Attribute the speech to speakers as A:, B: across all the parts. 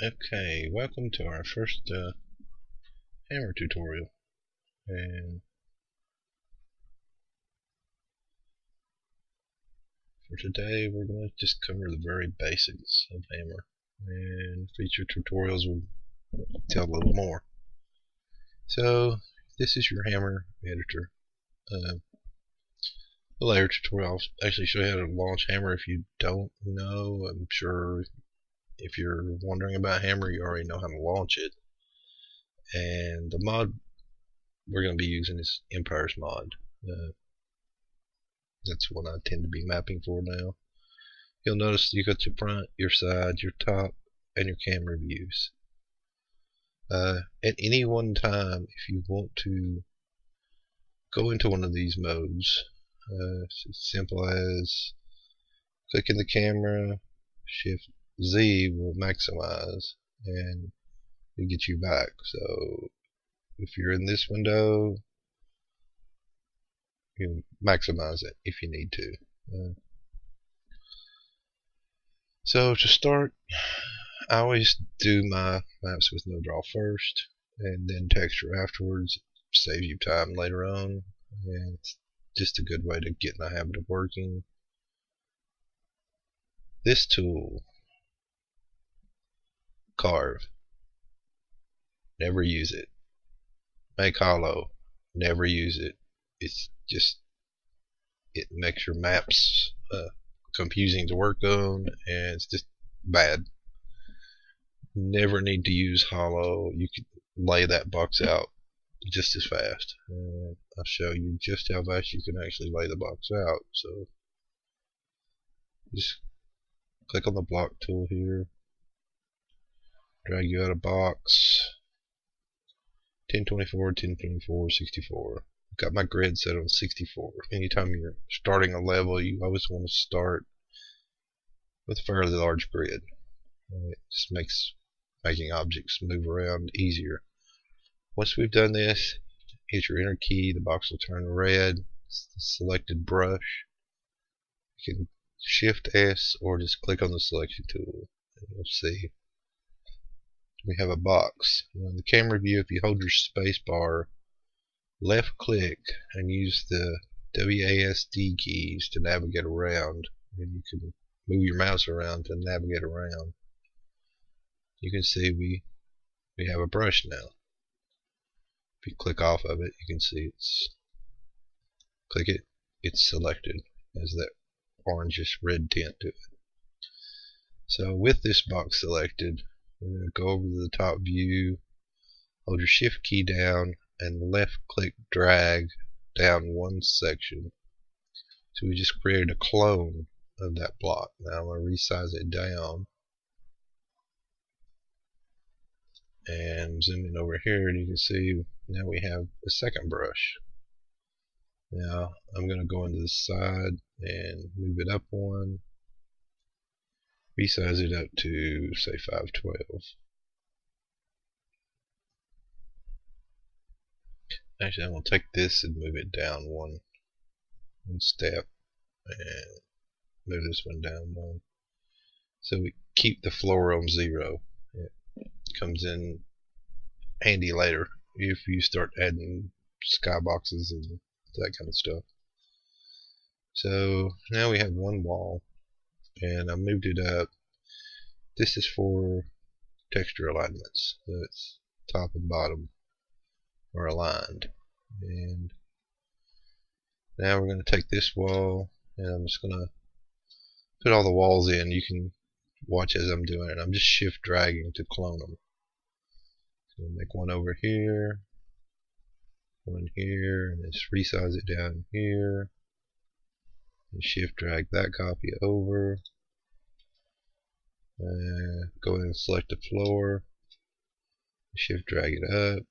A: Okay, welcome to our first hammer tutorial, and for today we're going to just cover the very basics of hammer, and future tutorials will tell a little more. So this is your hammer editor. The later tutorial I'll actually show you how to launch hammer. If you don't know, I'm sure if you're wondering about hammer you already know how to launch it. And the mod we're going to be using is Empire's mod. That's what I tend to be mapping for now. You'll notice you got your front, your side, your top, and your camera views. At any one time, if you want to go into one of these modes, it's as simple as clicking the camera, Shift Z will maximize, and it gets you back. So if you're in this window, you can maximize it if you need to. So to start, I always do my maps with no draw first and then texture afterwards. Saves you time later on, and it's just a good way to get in the habit of working. This tool, carve, never use it. Make hollow, never use it. It's just, it makes your maps confusing to work on, and it's just bad. Never need to use hollow. You can lay that box out just as fast. I'll show you just how fast you can actually lay the box out. So just click on the block tool here, drag you out of box 1024, 1024, 64. Got my grid set on 64. Anytime you're starting a level, you always want to start with a fairly large grid. It just makes making objects move around easier. Once we've done this, hit your enter key, the box will turn red. It's the selected brush. You can Shift S or just click on the selection tool, and you'll see we have a box. Now, in the camera view, if you hold your space bar, left click and use the WASD keys to navigate around, and you can move your mouse around to navigate around. You can see we have a brush now. If you click off of it, you can see it's selected as that orangish red tint to it. So with this box selected, we're going to go over to the top view, hold your shift key down, and left click drag down one section. So we just created a clone of that block. Now I'm going to resize it down and zoom in over here, and you can see now we have a second brush. Now I'm going to go into the side and move it up one, resize it up to say 512. Actually, I'm going to take this and move it down one step and move this one down one. So we keep the floor on 0. It comes in handy later if you start adding skyboxes and that kind of stuff. So now we have one wall, and I moved it up. This is for texture alignments, so it's top and bottom are aligned. And now we're going to take this wall, and I'm just going to put all the walls in. You can watch as I'm doing it. I'm just shift dragging to clone them. So make one over here, one here, and just resize it down here, and shift drag that copy over, go ahead and select the floor, shift drag it up,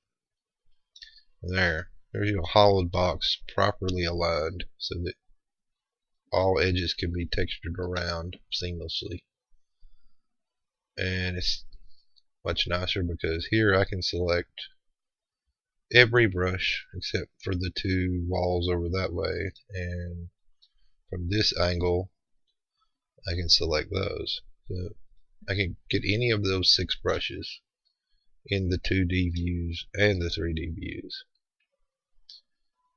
A: and there's your hollowed box properly aligned so that all edges can be textured around seamlessly. And it's much nicer because here I can select every brush except for the two walls over that way, and from this angle I can select those. So I can get any of those 6 brushes in the 2D views and the 3D views.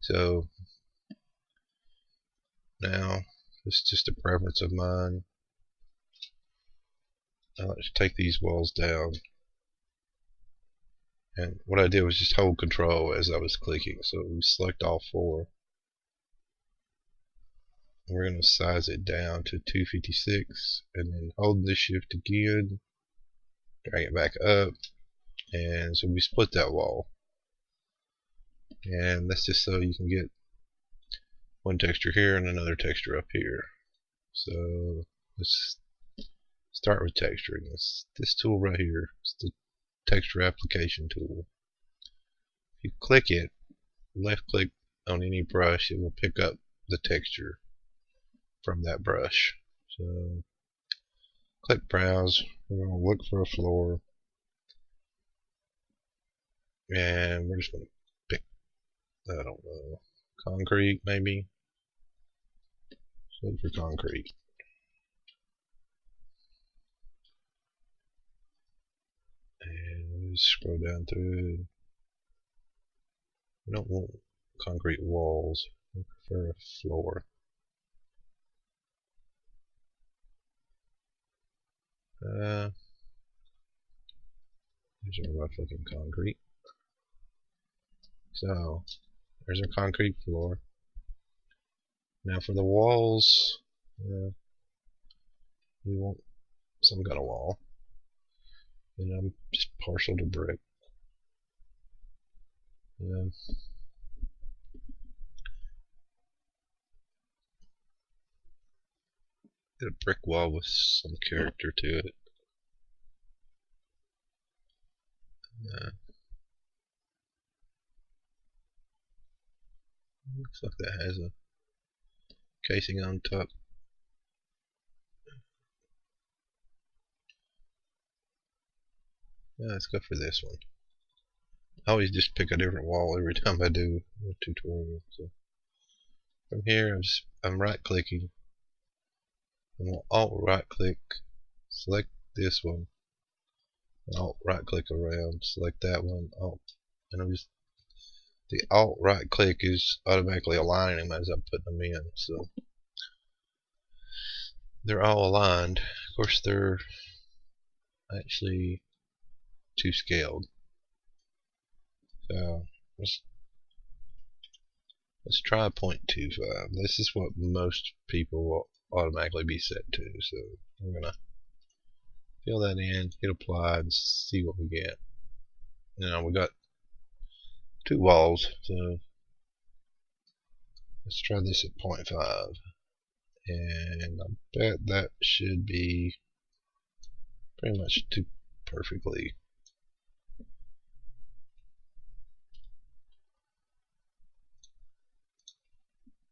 A: So now it's just a preference of mine. I like to take these walls down, and what I did was just hold control as I was clicking. So we select all 4. We're going to size it down to 256, and then hold the shift again, drag it back up, and so we split that wall. And that's just so you can get one texture here and another texture up here. So let's start with texturing. This tool right here. It's the texture application tool. If you click it, left click on any brush, it will pick up the texture from that brush. So click browse. We're going to look for a floor, and we're just going to pick, I don't know, concrete maybe. Look for concrete. And we'll just scroll down through. We don't want concrete walls. We prefer a floor. There's our rough looking concrete. So there's our concrete floor. Now for the walls, we want some kind of wall. And I'm just partial to brick. Get a brick wall with some character to it. Looks like that has a casing on top. Yeah, let's go for this one. I always just pick a different wall every time I do a tutorial. So from here, I'm right clicking. I'm going to alt right click, select this one, alt right click around, select that one, alt, and the alt right click is automatically aligning them as I'm putting them in. So they're all aligned. Of course, they're actually to scaled. So let's try 0.25. This is what most people will automatically be set to. So we're gonna fill that in, hit apply, and see what we get. Now we got 2 walls, so let's try this at 0.5, and I bet that should be pretty much too perfectly.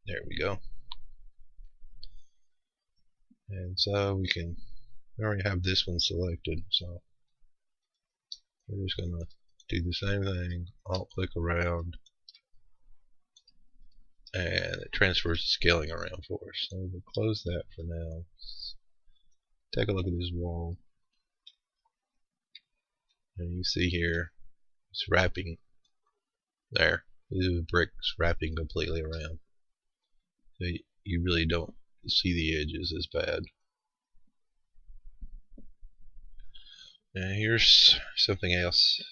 A: There we go. And so we already have this one selected, so we're just going to do the same thing, alt click around, and it transfers the scaling around for us. So we'll close that for now. Let's take a look at this wall, and you see here it's wrapping there. These are bricks wrapping completely around. So you really don't see the edges as bad. And here's something else.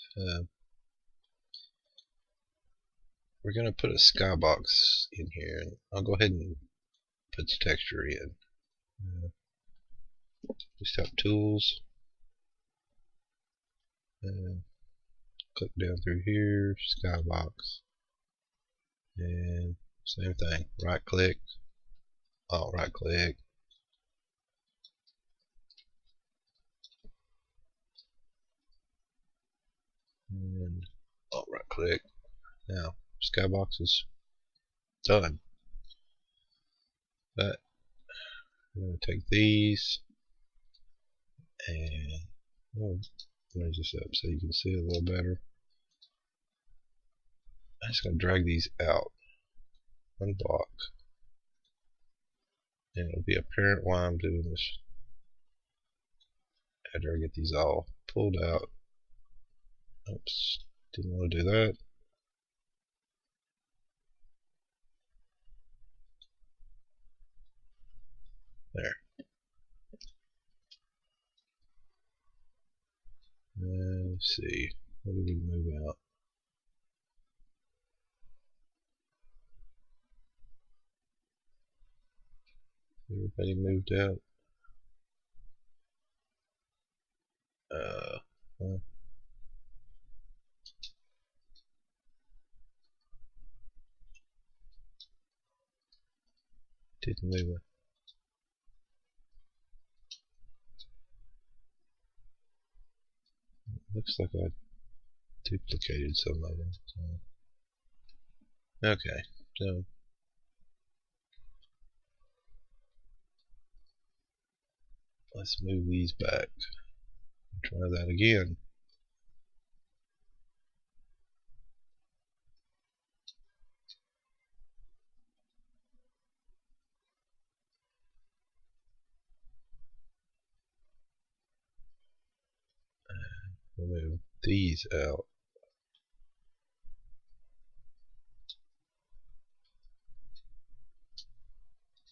A: We're going to put a skybox in here, and I'll go ahead and put the texture in. Just have tools, click down through here, skybox, and same thing, right click, alt right click, and alt right click. Now skybox is done, but I'm going to take these and raise this up so you can see it a little better. I'm just going to drag these out one block, and it'll be apparent why I'm doing this. after I get these all pulled out. Oops, didn't want to do that. There. Let's see. What did we move out? Everybody moved out. Well, didn't move it. Looks like I duplicated some of them. So. Okay, so let's move these back. Try that again. Remove these out.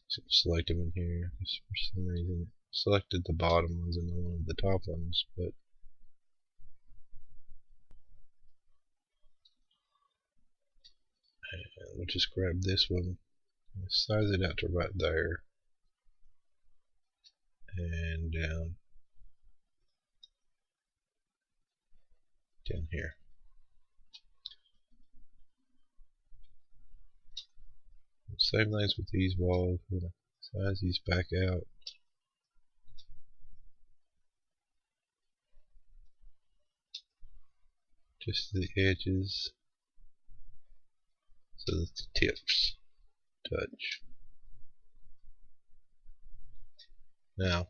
A: So select them in here. For some reason, selected the bottom ones and not one of the top ones, but we'll just grab this one, size it out to right there, and down here. Same things with these walls. We're going to size these back out. Just the edges so that the tips touch. Now,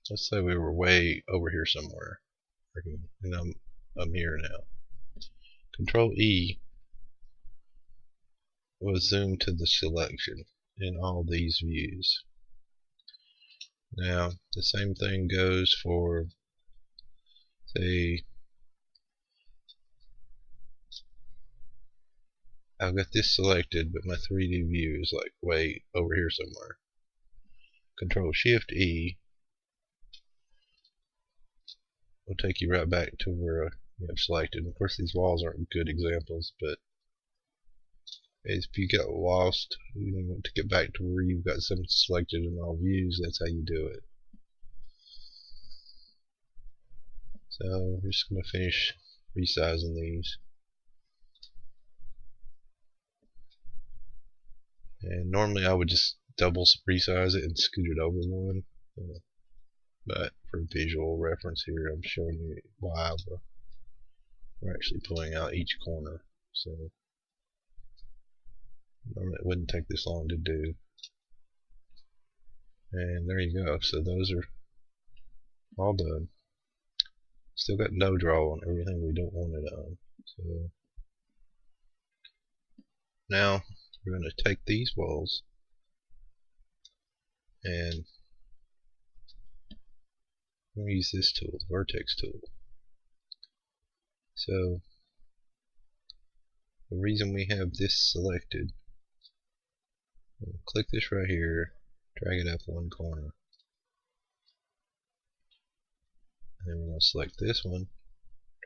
A: let's say we were way over here somewhere, and I'm here now. Control E will zoom to the selection in all these views. Now, the same thing goes for, say, I've got this selected, but my 3D view is like way over here somewhere. Control Shift E will take you right back to where you have selected. Of course, these walls aren't good examples, but if you get lost, you want to get back to where you've got something selected in all views, that's how you do it. So we're just going to finish resizing these. And normally I would just double resize it and scoot it over one, but for visual reference here, I'm showing you why we're actually pulling out each corner. So normally it wouldn't take this long to do. And there you go. So those are all done. Still got no draw on everything we don't want it on. So now we're going to take these walls and I'm going to use this tool, the vertex tool. So the reason we have this selected, we'll click this right here, drag it up one corner, and then we're going to select this one,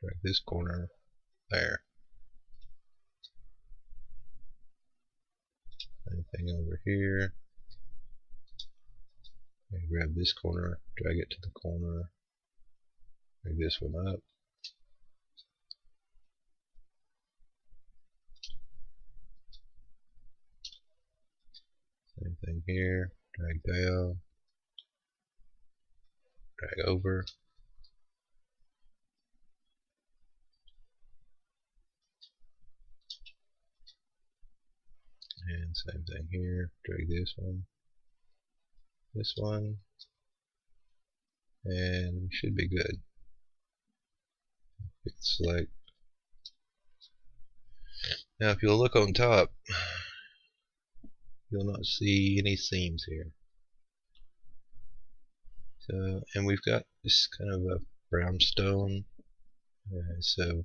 A: drag this corner there. Same thing over here. And grab this corner, drag it to the corner, drag this one up. Same thing here, drag down, drag over. And same thing here, drag this one, and we should be good. Hit select. Now if you'll look on top, you'll not see any seams here. So, and we've got this kind of a brownstone. So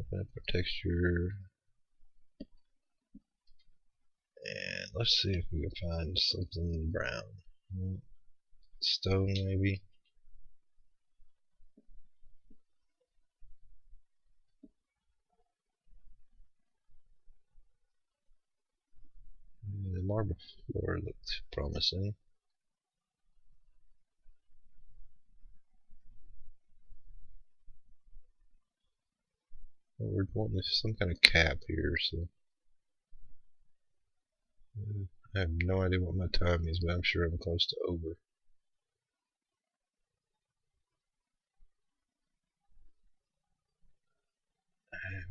A: open up our texture, and let's see if we can find something brown. Stone maybe. The marble floor looks promising. Well, we're wanting some kind of cap here, so I have no idea what my time is, but I'm sure I'm close to over.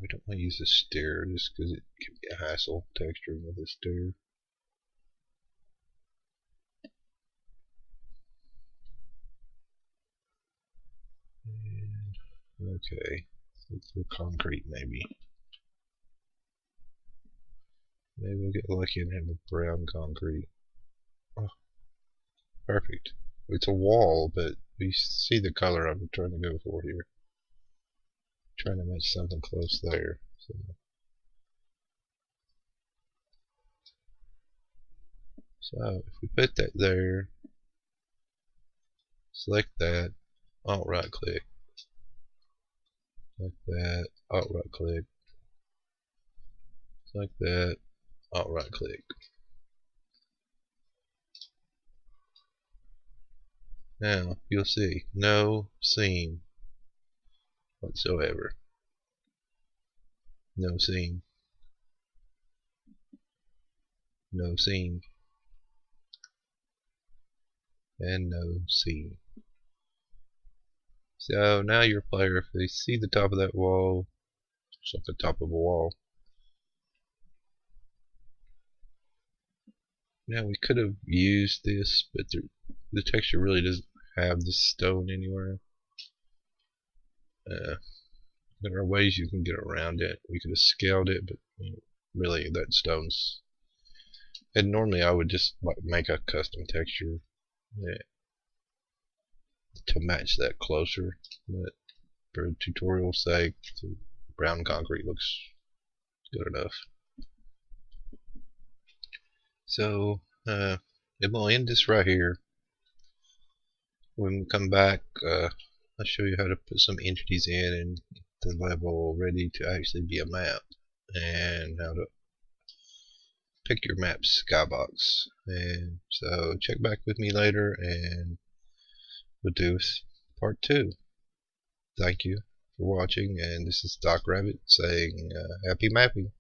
A: We don't want to use a stair just because it can be a hassle texturing with a stair. Okay, look for concrete maybe. Maybe we'll get lucky and have a brown concrete. Oh, perfect. It's a wall, but we see the color I'm trying to go for here. Trying to match something close there. So if we put that there, select that, alt right click, like that, alt right click, like that, alt right click. Now you'll see no seam whatsoever. No seam. No seam. And no seam. So now your player, if they see the top of that wall, it's like the top of a wall. Now we could have used this, but the texture really doesn't have this stone anywhere. There are ways you can get around it. We could have scaled it, but really that stone's. And normally I would just make a custom texture to match that closer, but for tutorial's sake, the brown concrete looks good enough. So and we'll end this right here. When we come back, I'll show you how to put some entities in and get the level ready to actually be a map, and how to pick your map skybox. And so check back with me later and we'll do part 2. Thank you for watching, and this is Doc Rabbit saying happy mapping.